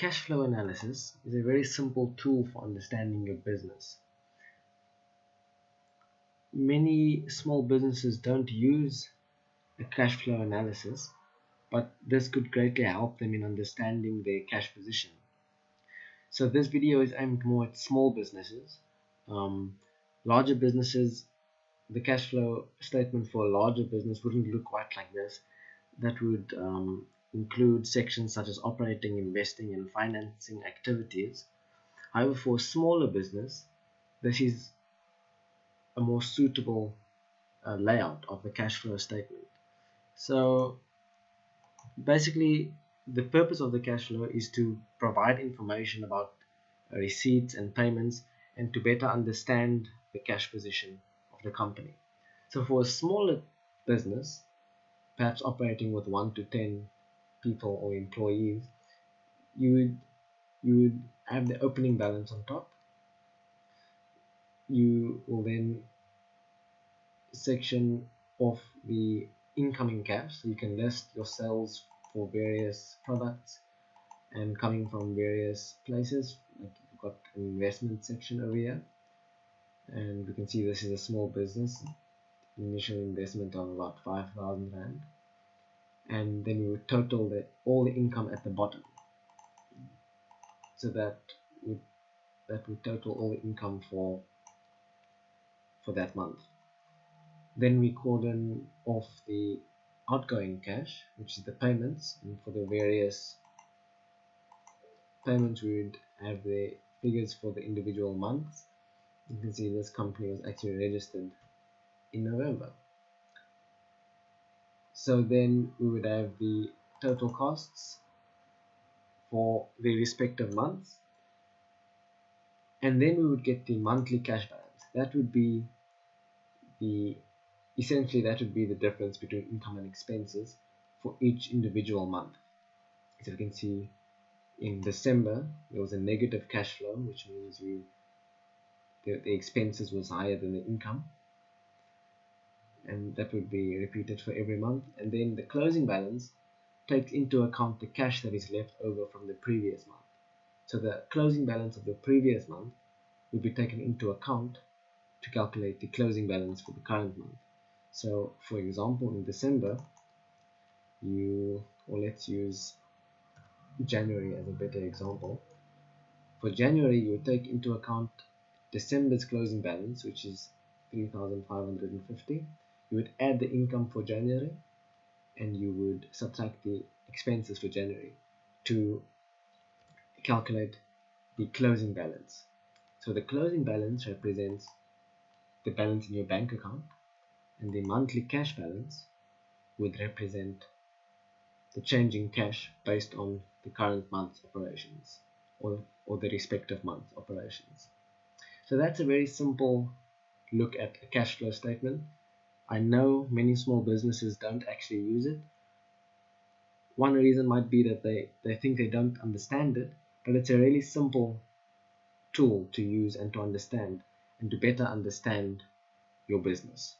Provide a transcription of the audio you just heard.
Cash flow analysis is a very simple tool for understanding your business. Many small businesses don't use a cash flow analysis, but this could greatly help them in understanding their cash position. So this video is aimed more at small businesses. Larger businesses, the cash flow statement for a larger business wouldn't look quite like this. That would include sections such as operating, investing, and financing activities. However, for a smaller business, this is a more suitable layout of the cash flow statement. So basically, the purpose of the cash flow is to provide information about receipts and payments and to better understand the cash position of the company. So for a smaller business, perhaps operating with 1 to 10 people or employees, you would have the opening balance on top. You will then section off the incoming cash, so you can list your sales for various products and coming from various places. Like you've got an investment section over here, and we can see this is a small business, initial investment of about 5,000 rand, and then we would total all the income at the bottom. So that would total all the income for that month. Then we cordon off the outgoing cash, which is the payments, and for the various payments we would have the figures for the individual months. You can see this company was actually registered in November. So then we would have the total costs for the respective months, and then we would get the monthly cash balance. That would be essentially the difference between income and expenses for each individual month. So you can see in December there was a negative cash flow, which means the expenses was higher than the income, and that would be repeated for every month. And then the closing balance takes into account the cash that is left over from the previous month. So the closing balance of the previous month would be taken into account to calculate the closing balance for the current month. So for example, in December, let's use January as a better example. For January, you would take into account December's closing balance, which is 3,550. You would add the income for January, and you would subtract the expenses for January to calculate the closing balance. So the closing balance represents the balance in your bank account, and the monthly cash balance would represent the change in cash based on the current month's operations or the respective month's operations. So that's a very simple look at a cash flow statement. I know many small businesses don't actually use it. One reason might be that they think they don't understand it, but it's a really simple tool to use and to understand and to better understand your business.